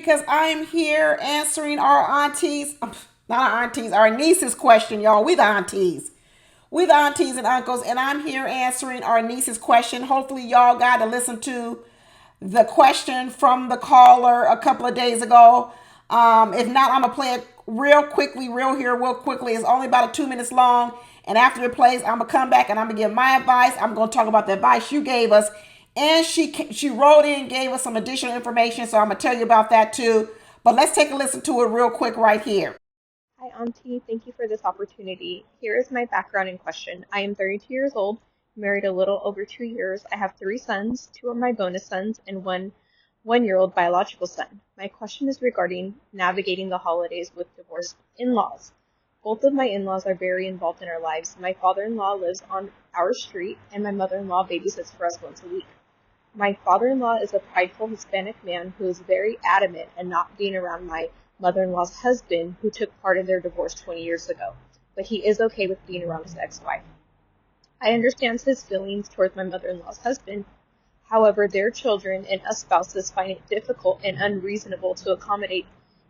because I am here answering our aunties, not our aunties, our nieces' question, y'all. We the aunties. We the aunties and uncles, and I'm here answering our niece's question. Hopefully, y'all got to listen to the question from the caller a couple of days ago. If not, I'm gonna play it real quickly. It's only about 2 minutes long. And after it plays, I'm gonna come back and I'm gonna give my advice. I'm gonna talk about the advice you gave us, and she wrote in and gave us some additional information. So I'm gonna tell you about that too. But let's take a listen to it real quick right here. Hi, Auntie. Thank you for this opportunity. Here is my background in question. I am 32 years old, married a little over 2 years. I have three sons, two of my bonus sons, and one-year-old biological son. My question is regarding navigating the holidays with divorced in-laws. Both of my in-laws are very involved in our lives. My father-in-law lives on our street, and my mother-in-law babysits for us once a week. My father-in-law is a prideful Hispanic man who is very adamant in not being around my mother-in-law's husband, who took part in their divorce 20 years ago, but he is okay with being around his ex-wife. I understand his feelings towards my mother-in-law's husband. However, their children and us spouses find it difficult and unreasonable to accommodate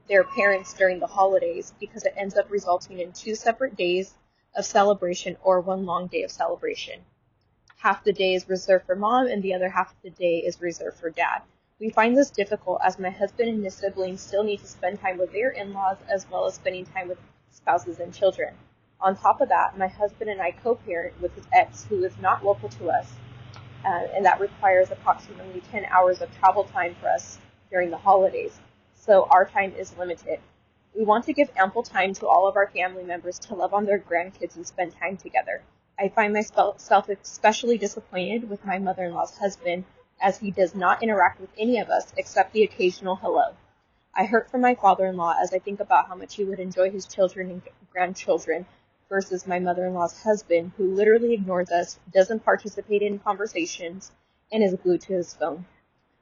their parents during the holidays because it ends up resulting in 2 separate days of celebration or one long day of celebration. Half the day is reserved for mom and the other half of the day is reserved for dad. We find this difficult as my husband and his siblings still need to spend time with their in-laws as well as spending time with spouses and children. On top of that, my husband and I co-parent with his ex, who is not local to us, and that requires approximately 10 hours of travel time for us during the holidays, so our time is limited. We want to give ample time to all of our family members to love on their grandkids and spend time together. I find myself especially disappointed with my mother-in-law's husband, as he does not interact with any of us except the occasional hello. I hurt for my father-in-law as I think about how much he would enjoy his children and grandchildren versus my mother-in-law's husband, who literally ignores us, doesn't participate in conversations, and is glued to his phone.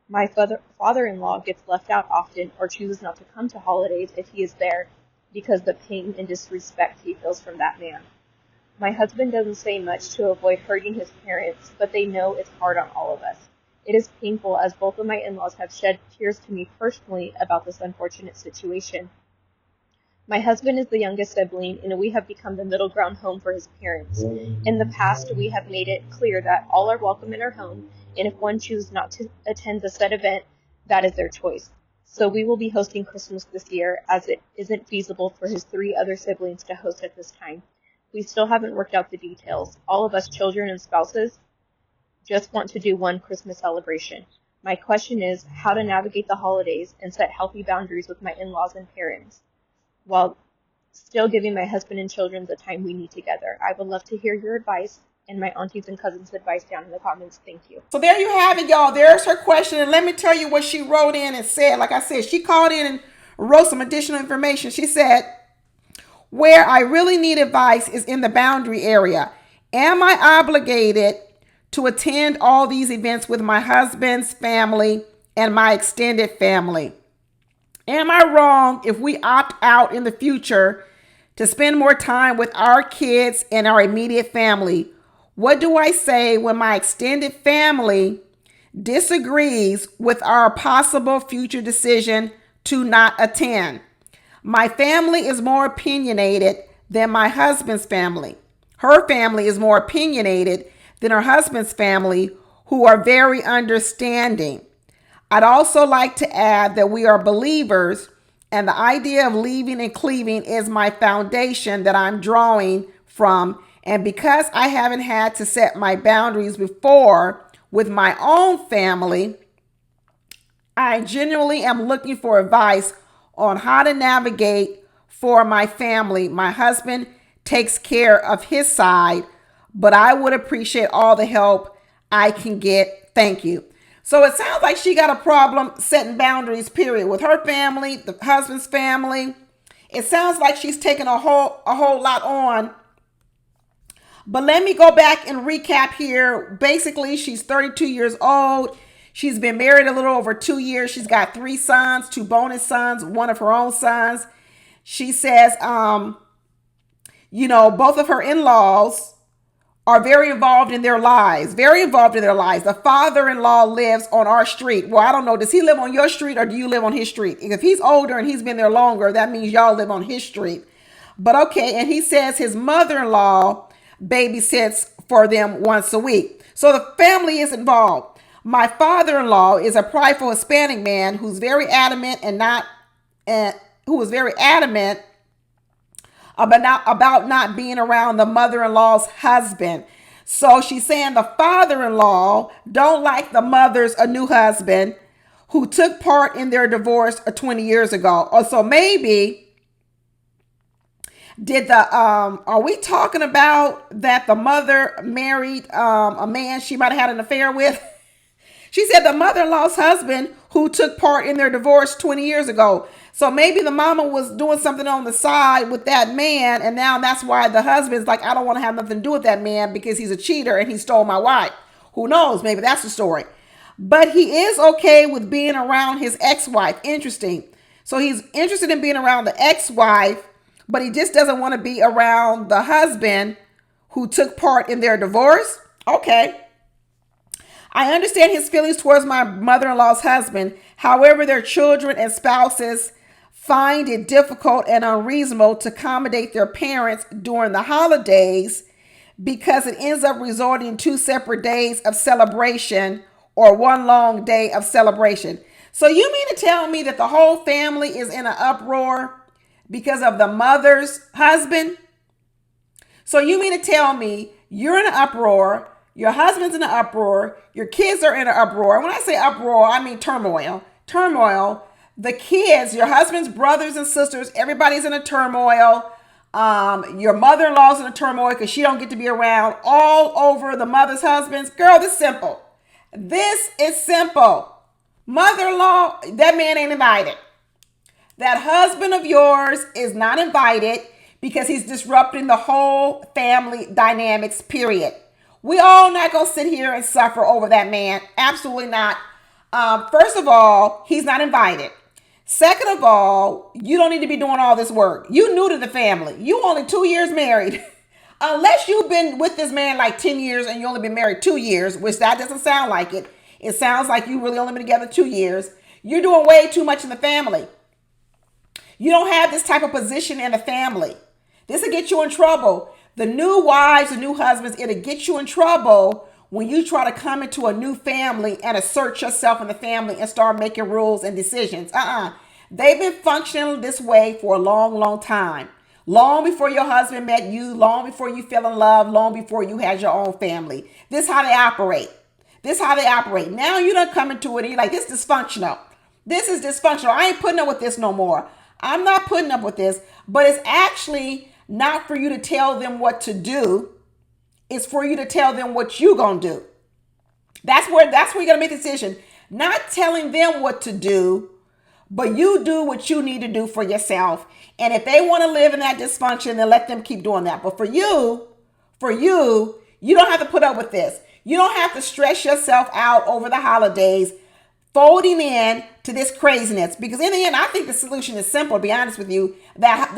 My father-in-law gets left out often or chooses not to come to holidays if he is there because the pain and disrespect he feels from that man. My husband doesn't say much to avoid hurting his parents, but they know it's hard on all of us. It is painful as both of my in-laws have shed tears to me personally about this unfortunate situation. My husband is the youngest sibling, and we have become the middle ground home for his parents. In the past, we have made it clear that all are welcome in our home, and if one chooses not to attend the said event, that is their choice. So we will be hosting Christmas this year, as it isn't feasible for his three other siblings to host at this time. We still haven't worked out the details. All of us children and spouses just want to do one Christmas celebration. My question is how to navigate the holidays and set healthy boundaries with my in-laws and parents, while still giving my husband and children the time we need together. I would love to hear your advice and my aunties and cousins' advice down in the comments. Thank you. So there you have it, y'all. There's her question. And let me tell you what she wrote in and said. Like I said, she called in and wrote some additional information. She said, where I really need advice is in the boundary area. Am I obligated to attend all these events with my husband's family and my extended family? Am I wrong if we opt out in the future to spend more time with our kids and our immediate family? What do I say when my extended family disagrees with our possible future decision to not attend? My family is more opinionated than my husband's family. Her family is more opinionated than her husband's family, who are very understanding. I'd also like to add that we are believers, and the idea of leaving and cleaving is my foundation that I'm drawing from. And because I haven't had to set my boundaries before with my own family, I genuinely am looking for advice on how to navigate for my family. My husband takes care of his side, but I would appreciate all the help I can get. Thank you. So it sounds like she got a problem setting boundaries, period, with her family, the husband's family. It sounds like she's taking a whole lot on. But let me go back and recap here. Basically, she's 32 years old. She's been married a little over 2 years. She's got three sons, two bonus sons, one of her own sons. She says, both of her in-laws are very involved in their lives, very involved in their lives. The father-in-law lives on our street. Well, I don't know. Does he live on your street or do you live on his street? If he's older and he's been there longer, that means y'all live on his street. But okay, and he says his mother-in-law babysits for them once a week. So the family is involved. My father-in-law is a prideful Hispanic man who's very adamant who is very adamant about not being around the mother-in-law's husband. So she's saying the father-in-law don't like the mother's a new husband who took part in their divorce 20 years ago. Or so maybe are we talking about that the mother married a man she might have had an affair with? She said the mother-in-law's husband who took part in their divorce 20 years ago. So maybe the mama was doing something on the side with that man, and now that's why the husband's like, I don't want to have nothing to do with that man because he's a cheater and he stole my wife. Who knows? Maybe that's the story. But he is okay with being around his ex-wife. Interesting. So he's interested in being around the ex-wife, but he just doesn't want to be around the husband who took part in their divorce. Okay. I understand his feelings towards my mother-in-law's husband. However, their children and spouses find it difficult and unreasonable to accommodate their parents during the holidays because it ends up resulting in 2 separate days of celebration or 1 long day of celebration. So you mean to tell me that the whole family is in an uproar because of the mother's husband? So you mean to tell me you're in an uproar, your husband's in an uproar, your kids are in an uproar. When I say uproar, I mean turmoil. Turmoil. The kids, your husband's brothers and sisters, everybody's in a turmoil. Your mother-in-law's in a turmoil because she don't get to be around all over the mother's husbands. Girl, this is simple. This is simple. Mother-in-law, that man ain't invited. That husband of yours is not invited because he's disrupting the whole family dynamics, period. We all not going to sit here and suffer over that man. Absolutely not. First of all, he's not invited. Second of all, you don't need to be doing all this work. You new to the family. You only 2 years married. Unless you've been with this man like 10 years and you only been married 2 years, which that doesn't sound like it. It sounds like you really only been together 2 years. You're doing way too much in the family. You don't have this type of position in the family. This will get you in trouble. The new wives, the new husbands, it'll get you in trouble when you try to come into a new family and assert yourself in the family and start making rules and decisions. They've been functioning this way for a long, long time. Long before your husband met you, long before you fell in love, long before you had your own family. This is how they operate. This is how they operate. Now you don't come into it and you're like, this is dysfunctional. This is dysfunctional. I ain't putting up with this no more. I'm not putting up with this. But it's actually not for you to tell them what to do. It's for you to tell them what you gonna do. That's where you gotta make a decision. Not telling them what to do, but you do what you need to do for yourself. And if they want to live in that dysfunction, then let them keep doing that. But for you, you don't have to put up with this. You don't have to stress yourself out over the holidays, folding in to this craziness. Because in the end, I think the solution is simple. To be honest with you, that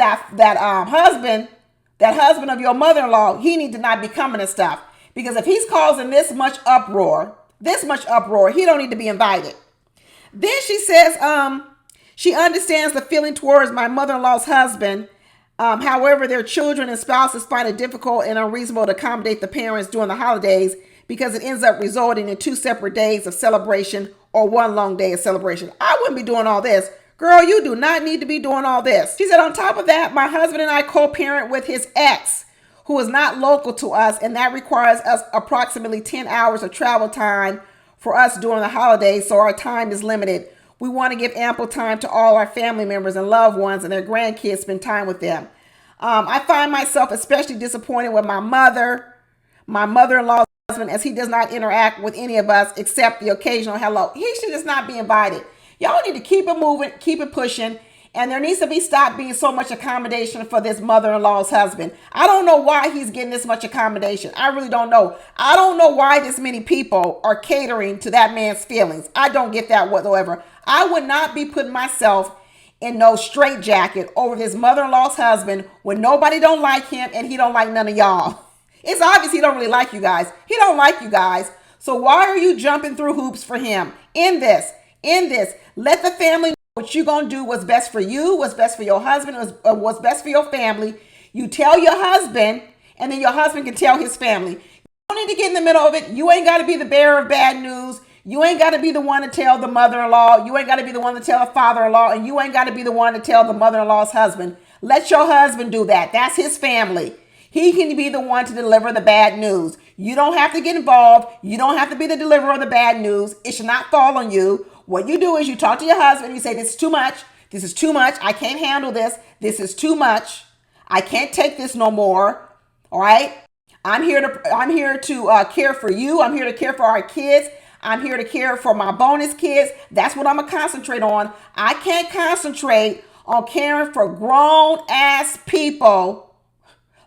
husband of your mother-in-law, he needs to not be coming and stuff. Because if he's causing this much uproar, he don't need to be invited. Then she says, she understands the feeling towards my mother-in-law's husband. However, their children and spouses find it difficult and unreasonable to accommodate the parents during the holidays because it ends up resulting in 2 separate days of celebration or 1 long day of celebration. I wouldn't be doing all this. Girl, you do not need to be doing all this. She said, on top of that, my husband and I co-parent with his ex, who is not local to us, and that requires us approximately 10 hours of travel time for us during the holidays, so our time is limited. We want to give ample time to all our family members and loved ones and their grandkids, spend time with them. I find myself especially disappointed with my mother-in-law's husband, as he does not interact with any of us except the occasional hello. He should just not be invited. Y'all need to keep it moving, keep it pushing, and there needs to be stop being so much accommodation for this mother-in-law's husband. I don't know why he's getting this much accommodation. I really don't know. I don't know why this many people are catering to that man's feelings. I don't get that whatsoever. I would not be putting myself in no straitjacket over this mother-in-law's husband when nobody don't like him and he don't like none of y'all. It's obvious he don't really like you guys. He don't like you guys. So why are you jumping through hoops for him? In this. Let the family know what you're going to do, what's best for you, what's best for your husband, what's best for your family. You tell your husband, and then your husband can tell his family. You don't need to get in the middle of it. You ain't got to be the bearer of bad news. You ain't got to be the one to tell the mother-in-law. You ain't got to be the one to tell the father-in-law. And you ain't got to be the one to tell the mother-in-law's husband. Let your husband do that. That's his family. He can be the one to deliver the bad news. You don't have to get involved. You don't have to be the deliverer of the bad news. It should not fall on you. What you do is you talk to your husband. You say, this is too much. This is too much. I can't handle this. This is too much. I can't take this no more. All right. I'm here to care for you. I'm here to care for our kids. I'm here to care for my bonus kids. That's what I'm going to concentrate on. I can't concentrate on caring for grown ass people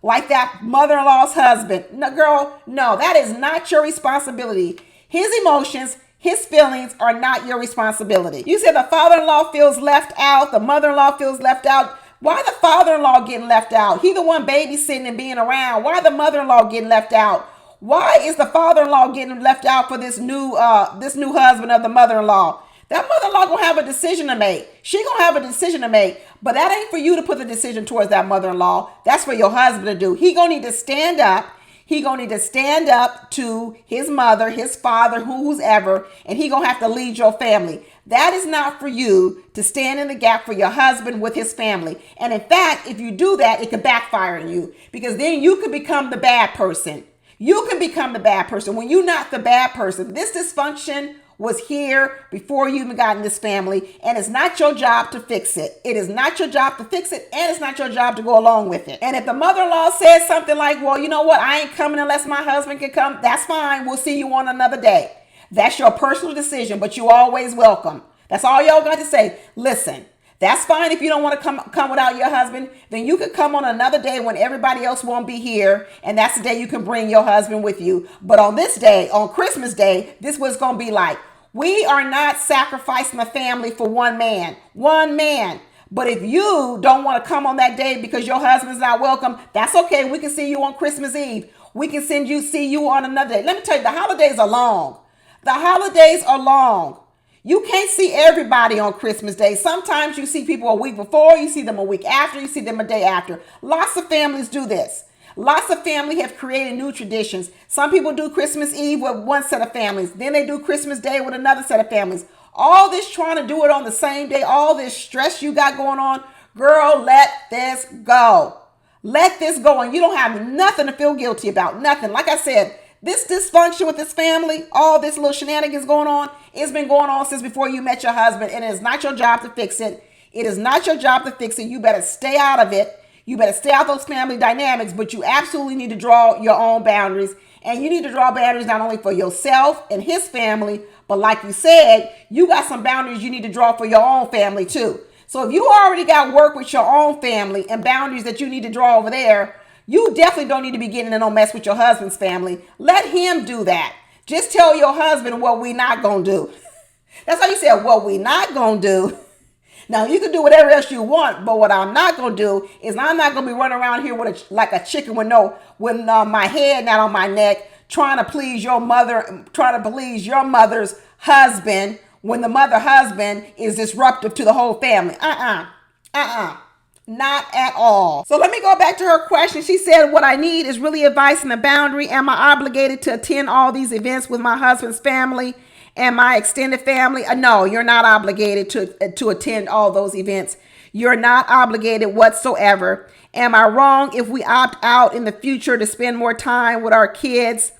like that mother-in-law's husband. No, girl, no, that is not your responsibility. His emotions, his feelings are not your responsibility. You said the father-in-law feels left out. The mother-in-law feels left out. Why the father-in-law getting left out? He the one babysitting and being around. Why the mother-in-law getting left out? Why is the father-in-law getting left out for this new husband of the mother-in-law? That mother-in-law gonna have a decision to make. She gonna have a decision to make, but that ain't for you to put the decision towards that mother-in-law. That's for your husband to do. He gonna need to stand up. He gonna need to stand up to his mother, his father, who's ever, and he gonna have to lead your family. That is not for you to stand in the gap for your husband with his family. And in fact, if you do that, it could backfire on you, because then you could become the bad person. You can become the bad person when you're not the bad person. This dysfunction was here before you even got in this family, and it's not your job to fix it. It is not your job to fix it, and it's not your job to go along with it. And if the mother-in-law says something like, well, you know what, I ain't coming unless my husband can come, that's fine. We'll see you on another day. That's your personal decision, but you're always welcome. That's all y'all got to say. Listen, that's fine if you don't want to come without your husband. Then you could come on another day when everybody else won't be here, and that's the day you can bring your husband with you. But on this day, on Christmas Day, this was going to be like, we are not sacrificing the family for one man. One man. But if you don't want to come on that day because your husband's not welcome, that's okay. We can see you on Christmas Eve. We can see you on another day. Let me tell you, the holidays are long. The holidays are long. You can't see everybody on Christmas Day. Sometimes you see people a week before, you see them a week after, you see them a day after. Lots of families do this. Lots of families have created new traditions. Some people do Christmas Eve with one set of families. Then they do Christmas Day with another set of families. All this trying to do it on the same day, all this stress you got going on, girl, let this go. Let this go, and you don't have nothing to feel guilty about. Nothing. Like I said, this dysfunction with this family, all this little shenanigans going on, it's been going on since before you met your husband, and it is not your job to fix it. It is not your job to fix it. You better stay out of it. You better stay out those family dynamics, but you absolutely need to draw your own boundaries. And you need to draw boundaries not only for yourself and his family, but like you said, you got some boundaries you need to draw for your own family too. So if you already got work with your own family and boundaries that you need to draw over there, you definitely don't need to be getting in no mess with your husband's family. Let him do that. Just tell your husband what we not going to do. That's how you say what we not going to do. Now, you can do whatever else you want, but what I'm not going to do is I'm not going to be running around here with like a chicken with my head not on my neck, trying to please your mother's husband when the mother husband is disruptive to the whole family. Not at all. So let me go back to her question. She said, what I need is really advice and a boundary. Am I obligated to attend all these events with my husband's family and my extended family? No, you're not obligated to attend all those events. You're not obligated whatsoever. Am I wrong if we opt out in the future to spend more time with our kids,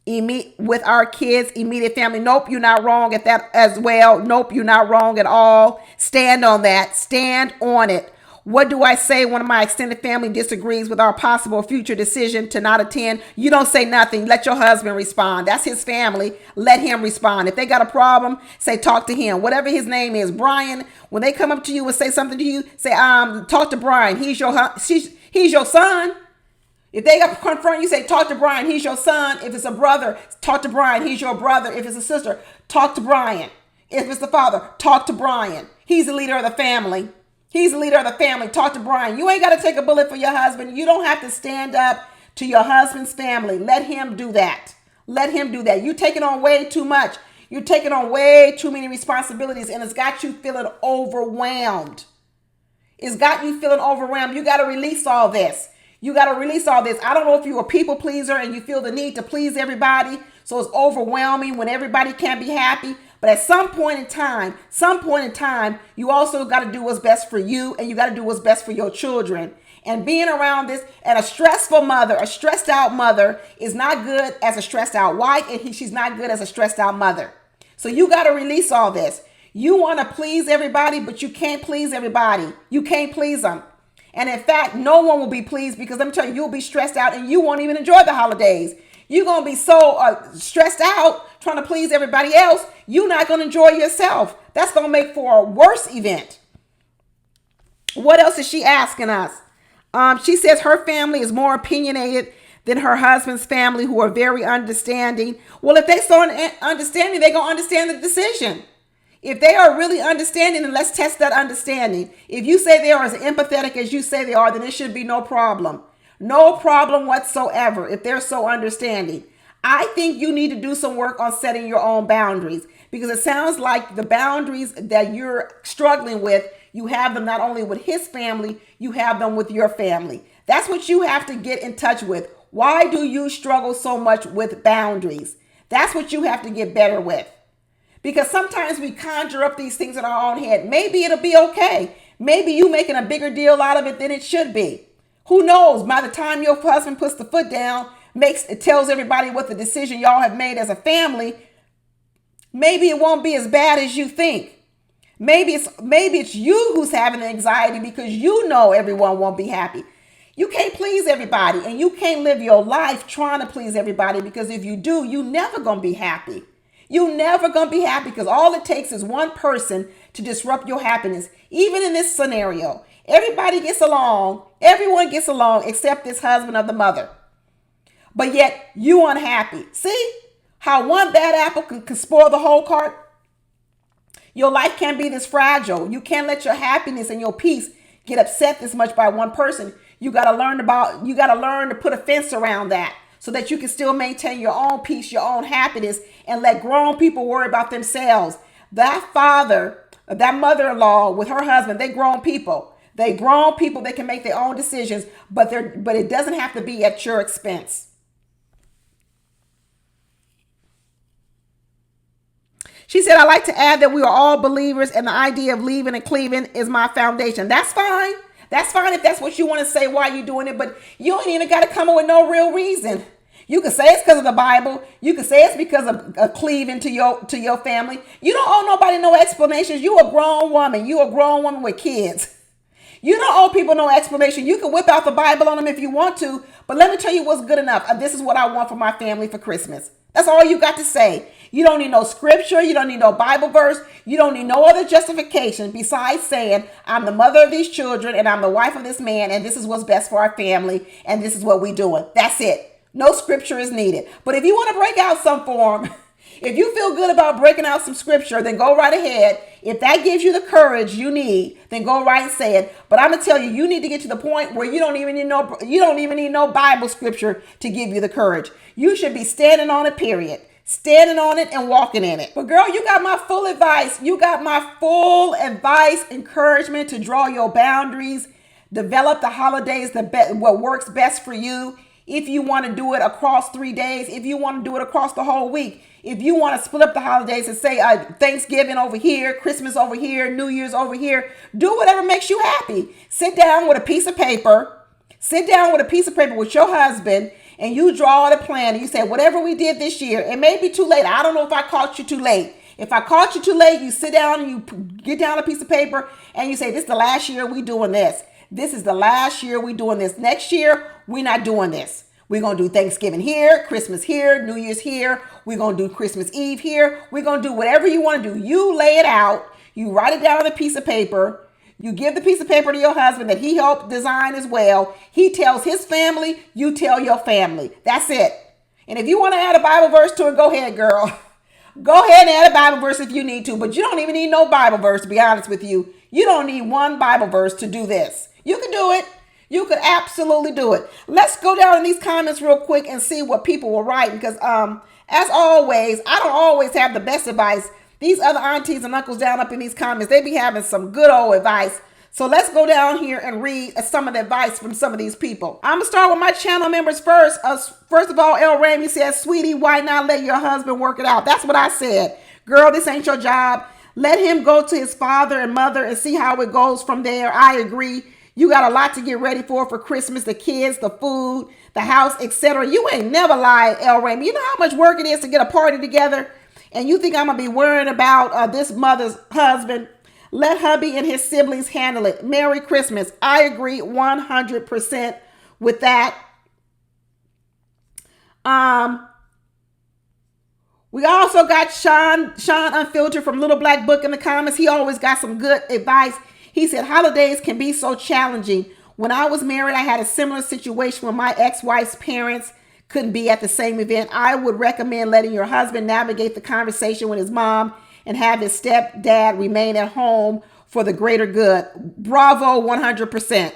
immediate family? Nope, you're not wrong at that as well. Nope, you're not wrong at all. Stand on that. Stand on it. What do I say when my extended family disagrees with our possible future decision to not attend? You don't say nothing. Let your husband respond. That's his family. Let him respond. If they got a problem, say talk to him. Whatever his name is, Brian. When they come up to you and say something to you, say talk to Brian. He's your son. If they got to confront you, say talk to Brian. He's your son. If it's a brother, talk to Brian. He's your brother. If it's a sister, talk to Brian. If it's the father, talk to Brian. He's the leader of the family. He's the leader of the family. Talk to Brian. You ain't got to take a bullet for your husband. You don't have to stand up to your husband's family. Let him do that. Let him do that. You're taking on way too much. You're taking on way too many responsibilities, and it's got you feeling overwhelmed. It's got you feeling overwhelmed. You got to release all this. You got to release all this. I don't know if you're a people pleaser and you feel the need to please everybody, so it's overwhelming when everybody can't be happy. But at some point in time, you also got to do what's best for you, and you got to do what's best for your children. And being around this, and a stressful mother, a stressed out mother is not good as a stressed out wife, and she's not good as a stressed out mother. So you got to release all this. You want to please everybody, but you can't please everybody. You can't please them. And in fact, no one will be pleased, because let me tell you, you'll be stressed out and you won't even enjoy the holidays. You're going to be so stressed out trying to please everybody else, you're not going to enjoy yourself. That's going to make for a worse event. What else is she asking us? She says her family is more opinionated than her husband's family, who are very understanding. Well, if they so understanding, they're going to understand the decision. If they are really understanding, then let's test that understanding. If you say they are as empathetic as you say they are, then it should be no problem. No problem whatsoever if they're so understanding. I think you need to do some work on setting your own boundaries, because it sounds like the boundaries that you're struggling with, you have them not only with his family, you have them with your family. That's what you have to get in touch with. Why do you struggle so much with boundaries? That's what you have to get better with. Because sometimes we conjure up these things in our own head. Maybe it'll be okay. Maybe you making a bigger deal out of it than it should be. Who knows? By the time your husband puts the foot down, it tells everybody what the decision y'all have made as a family, maybe it won't be as bad as you think. Maybe it's you who's having the anxiety, because you know everyone won't be happy. You can't please everybody, and you can't live your life trying to please everybody, because if you do, you never gonna be happy. You never gonna be happy, because all it takes is one person to disrupt your happiness. Even in this scenario, everybody gets along, everyone gets along except this husband of the mother. But yet you unhappy. See how one bad apple can spoil the whole cart? Your life can't be this fragile. You can't let your happiness and your peace get upset this much by one person. You got to learn to put a fence around that, so that you can still maintain your own peace, your own happiness, and let grown people worry about themselves. That father, that mother-in-law with her husband, they grown people. They can make their own decisions, but it doesn't have to be at your expense. She said, I like to add that we are all believers, and the idea of leaving and cleaving is my foundation. That's fine. That's fine if that's what you want to say why you're doing it, but you ain't even got to come up with no real reason. You can say it's because of the Bible. You can say it's because of cleaving to your family. You don't owe nobody no explanations. You a grown woman. You a grown woman with kids. You don't owe people no explanation. You can whip out the Bible on them if you want to, but let me tell you what's good enough. This is what I want for my family for Christmas. That's all you got to say. You don't need no scripture. You don't need no Bible verse. You don't need no other justification besides saying, I'm the mother of these children and I'm the wife of this man, and this is what's best for our family, and this is what we're doing. That's it. No scripture is needed. But if you want to break out some form, if you feel good about breaking out some scripture, then go right ahead. If that gives you the courage you need, then go right and say it. But I'm gonna tell you, you need to get to the point where you don't even need no Bible scripture to give you the courage. You should be standing on it, period. Standing on it and walking in it. But girl, you got my full advice. You got my full advice, encouragement to draw your boundaries, develop the holidays, what works best for you. If you want to do it across 3 days, if you want to do it across the whole week, if you want to split up the holidays and say Thanksgiving over here, Christmas over here, New Year's over here, do whatever makes you happy. Sit down with a piece of paper with your husband, and you draw out a plan, and you say, whatever we did this year, it may be too late. I don't know if I caught you too late. If I caught you too late, you sit down and you get down a piece of paper and you say, this is the last year we doing this. This is the last year we doing this. Next year, we're not doing this. We're going to do Thanksgiving here, Christmas here, New Year's here. We're going to do Christmas Eve here. We're going to do whatever you want to do. You lay it out. You write it down on a piece of paper. You give the piece of paper to your husband that he helped design as well. He tells his family, you tell your family. That's it. And if you want to add a Bible verse to it, go ahead, girl. Go ahead and add a Bible verse if you need to, but you don't even need no Bible verse, to be honest with you. You don't need one Bible verse to do this. You can do it. You could absolutely do it. Let's go down in these comments real quick and see what people were writing because as always, I don't always have the best advice. These other aunties and uncles down up in these comments, they be having some good old advice. So let's go down here and read some of the advice from some of these people. I'm going to start with my channel members first. First of all, Ramy says, sweetie, why not let your husband work it out? That's what I said. Girl, this ain't your job. Let him go to his father and mother and see how it goes from there. I agree. You got a lot to get ready for Christmas, the kids, the food, the house, etc. You ain't never lied, Ramy. You know how much work it is to get a party together? And you think I'm going to be worrying about this mother's husband? Let hubby and his siblings handle it. Merry Christmas. I agree 100% with that. We also got Sean Unfiltered from Little Black Book in the comments. He always got some good advice. He said, holidays can be so challenging. When I was married, I had a similar situation when my ex-wife's parents couldn't be at the same event. I would recommend letting your husband navigate the conversation with his mom and have his stepdad remain at home for the greater good. Bravo, 100%.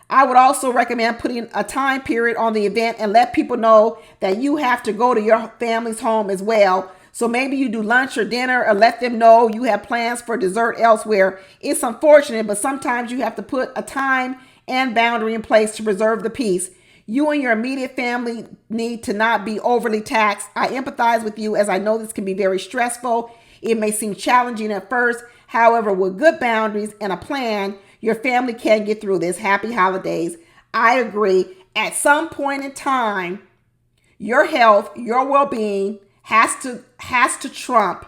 I would also recommend putting a time period on the event and let people know that you have to go to your family's home as well. So maybe you do lunch or dinner or let them know you have plans for dessert elsewhere. It's unfortunate, but sometimes you have to put a time and boundary in place to preserve the peace. You and your immediate family need to not be overly taxed. I empathize with you as I know this can be very stressful. It may seem challenging at first. However, with good boundaries and a plan, your family can get through this. Happy holidays. I agree. At some point in time, your health, your well-being has to trump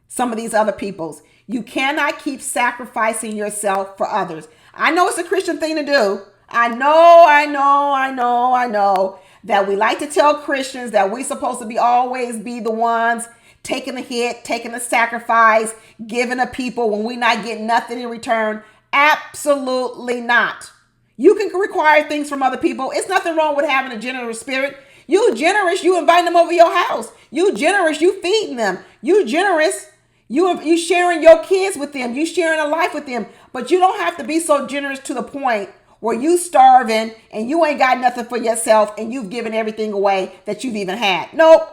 some of these other people's. You cannot keep sacrificing yourself for others. I know it's a Christian thing to do. I know that we like to tell Christians that we're supposed to always be the ones taking the hit, taking the sacrifice, giving to people when we're not getting nothing in return. Absolutely not. You can require things from other people. It's nothing wrong with having a generous spirit. You generous, you inviting them over your house. You generous, you feeding them. You generous, you sharing your kids with them. You sharing a life with them. But you don't have to be so generous to the point where you starving and you ain't got nothing for yourself and you've given everything away that you've even had. Nope.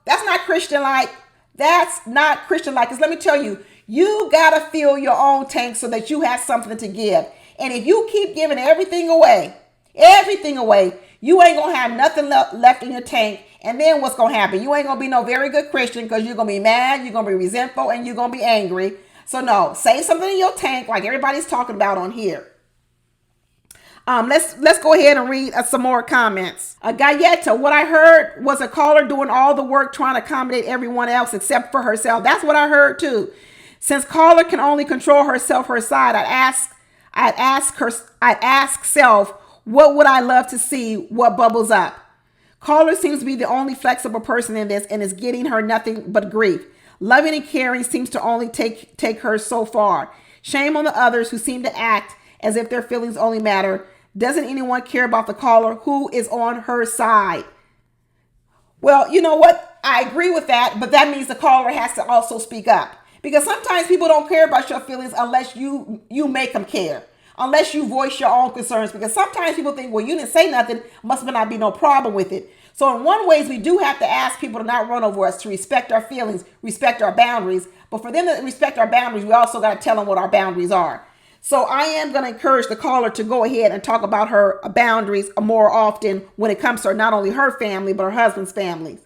That's not Christian-like. That's not Christian-like. Because let me tell you, you got to fill your own tank so that you have something to give. And if you keep giving everything away, you ain't going to have nothing left in your tank. And then what's going to happen? You ain't going to be no very good Christian because you're going to be mad, you're going to be resentful, and you're going to be angry. So no, save something in your tank like everybody's talking about on here. Let's go ahead and read some more comments. Galletta, what I heard was a caller doing all the work trying to accommodate everyone else except for herself. That's what I heard too. Since caller can only control herself, her side, I'd ask self, what would I love to see? What bubbles up? Caller seems to be the only flexible person in this and is getting her nothing but grief. Loving and caring seems to only take her so far. Shame on the others who seem to act as if their feelings only matter. Doesn't anyone care about the caller who is on her side? Well, you know what? I agree with that, but that means the caller has to also speak up. Because sometimes people don't care about your feelings unless you make them care. Unless you voice your own concerns. Because sometimes people think, well, you didn't say nothing, must not be no problem with it. So in one ways, we do have to ask people to not run over us, to respect our feelings, respect our boundaries. But for them to respect our boundaries, we also got to tell them what our boundaries are. So I am going to encourage the caller to go ahead and talk about her boundaries more often when it comes to not only her family, but her husband's families.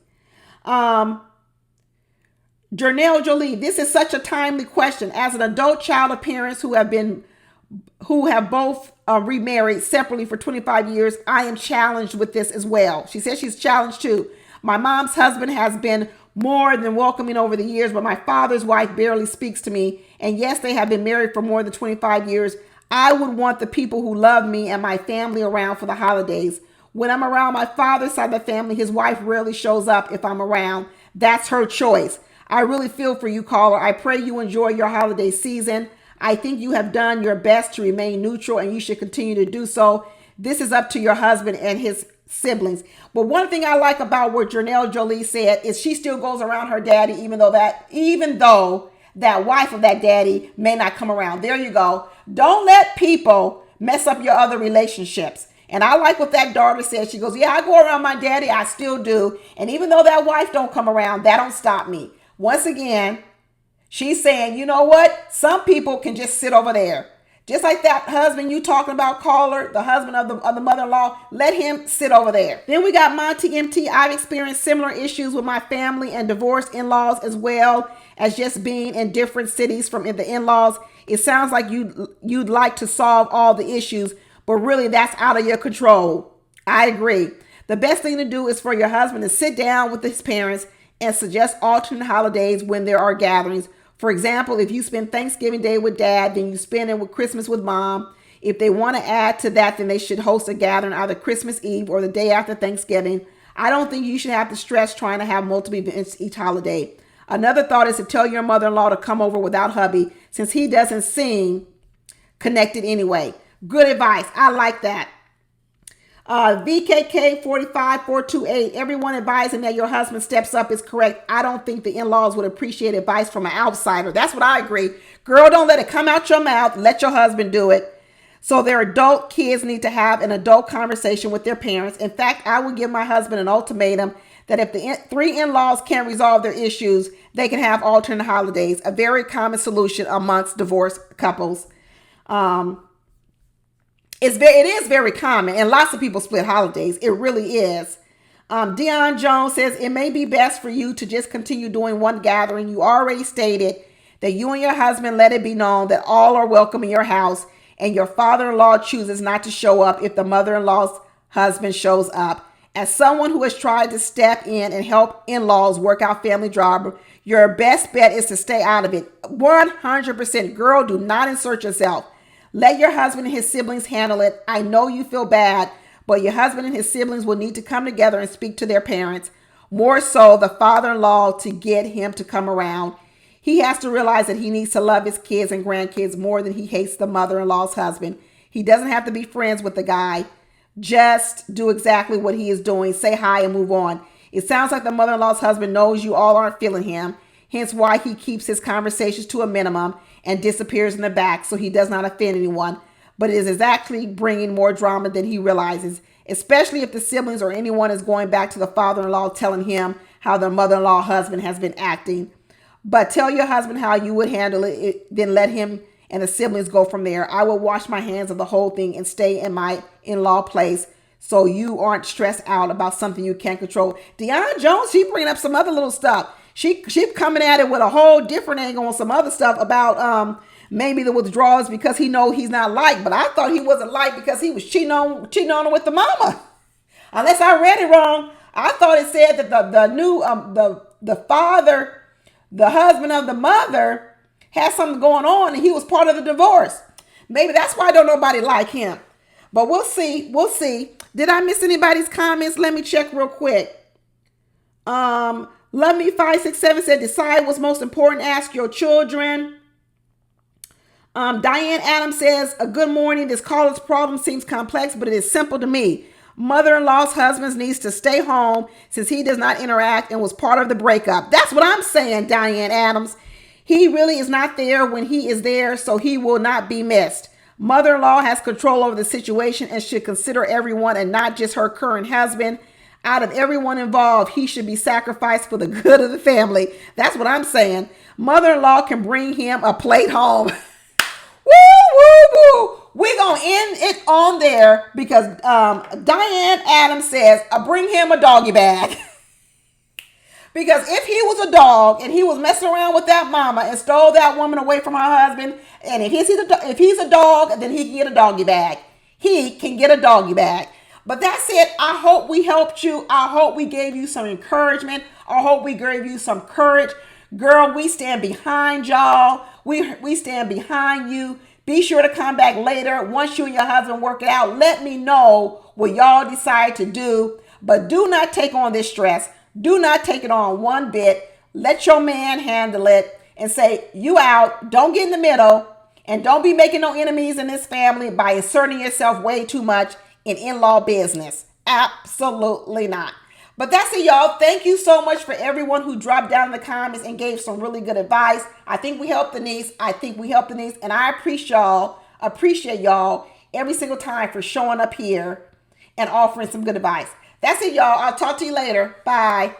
Jernelle Jolie, this is such a timely question. As an adult child of parents who have both remarried separately for 25 years, I am challenged with this as well. She says she's challenged too. My mom's husband has been more than welcoming over the years, but my father's wife barely speaks to me. And yes, they have been married for more than 25 years. I would want the people who love me and my family around for the holidays. When I'm around my father's side of the family, his wife rarely shows up if I'm around. That's her choice. I really feel for you, caller. I pray you enjoy your holiday season. I think you have done your best to remain neutral and you should continue to do so. This is up to your husband and his siblings. But one thing I like about what Jernelle Jolie said is she still goes around her daddy, even though that wife of that daddy may not come around. There you go. Don't let people mess up your other relationships. And I like what that daughter said. She goes, yeah, I go around my daddy. I still do. And even though that wife don't come around, that don't stop me. Once again, she's saying, you know what? Some people can just sit over there. Just like that husband you talking about, caller, the husband of the mother-in-law, let him sit over there. Then we got Monty Mt. I've experienced similar issues with my family and divorced in-laws, as well as just being in different cities from the in-laws. It sounds like you'd like to solve all the issues, but really that's out of your control. I agree. The best thing to do is for your husband to sit down with his parents and suggest alternate holidays when there are gatherings. For example, if you spend Thanksgiving Day with dad, then you spend it with Christmas with mom. If they want to add to that, then they should host a gathering either Christmas Eve or the day after Thanksgiving. I don't think you should have to stress trying to have multiple events each holiday. Another thought is to tell your mother-in-law to come over without hubby, since he doesn't seem connected anyway. Good advice. I like that. VKK 45428. Everyone advising that your husband steps up is correct. I don't think the in-laws would appreciate advice from an outsider. That's what I agree. Girl, don't let it come out your mouth. Let your husband do it. So their adult kids need to have an adult conversation with their parents. In fact, I would give my husband an ultimatum that if the three in-laws can't resolve their issues, they can have alternate holidays. A very common solution amongst divorced couples. It is very common, and lots of people split holidays. It really is. Deon Jones says, it may be best for you to just continue doing one gathering. You already stated that you and your husband let it be known that all are welcome in your house, and your father-in-law chooses not to show up if the mother-in-law's husband shows up. As someone who has tried to step in and help in-laws work out family drama, your best bet is to stay out of it. 100%. Girl, do not insert yourself. Let your husband and his siblings handle it. I know you feel bad, but your husband and his siblings will need to come together and speak to their parents. More so, the father-in-law, to get him to come around. He has to realize that he needs to love his kids and grandkids more than he hates the mother-in-law's husband. He doesn't have to be friends with the guy. Just do exactly what he is doing. Say hi and move on. It sounds like the mother-in-law's husband knows you all aren't feeling him, hence why he keeps his conversations to a minimum and disappears in the back so he does not offend anyone. But it is exactly bringing more drama than he realizes, especially if the siblings or anyone is going back to the father-in-law telling him how the mother-in-law husband has been acting. But tell your husband how you would handle it, then let him and the siblings go from there. I will wash my hands of the whole thing and stay in my in-law place so you aren't stressed out about something you can't control. Deon Jones, she bringing up some other little stuff. She coming at it with a whole different angle on some other stuff about maybe the withdrawals because he know he's not liked. But I thought he wasn't liked because he was cheating on her with the mama. Unless I read it wrong. I thought it said that the father, the husband of the mother, had something going on and he was part of the divorce. Maybe that's why don't nobody like him. But we'll see. We'll see. Did I miss anybody's comments? Let me check real quick. Love Me 567 said, decide what's most important. Ask your children. Diane Adams says, a good morning. This caller's problem seems complex, but it is simple to me. Mother-in-law's husband needs to stay home since he does not interact and was part of the breakup. That's what I'm saying, Diane Adams. He really is not there when he is there, so he will not be missed. Mother-in-law has control over the situation and should consider everyone and not just her current husband. Out of everyone involved, he should be sacrificed for the good of the family. That's what I'm saying. Mother-in-law can bring him a plate home. Woo, woo, woo. We're going to end it on there because Diane Adams says, bring him a doggy bag. Because if he was a dog and he was messing around with that mama and stole that woman away from her husband, and if he's a dog, then he can get a doggy bag. He can get a doggy bag. But that's it. I hope we helped you. I hope we gave you some encouragement. I hope we gave you some courage. Girl, we stand behind y'all. We stand behind you. Be sure to come back later. Once you and your husband work it out, let me know what y'all decide to do. But do not take on this stress. Do not take it on one bit. Let your man handle it and say, you out. Don't get in the middle. And don't be making no enemies in this family by inserting yourself way too much in-law business. Absolutely not. But that's it, y'all. Thank you so much for everyone who dropped down in the comments and gave some really good advice. I think we helped the niece. And I appreciate y'all every single time for showing up here and offering some good advice. That's it, y'all. I'll talk to you later. Bye.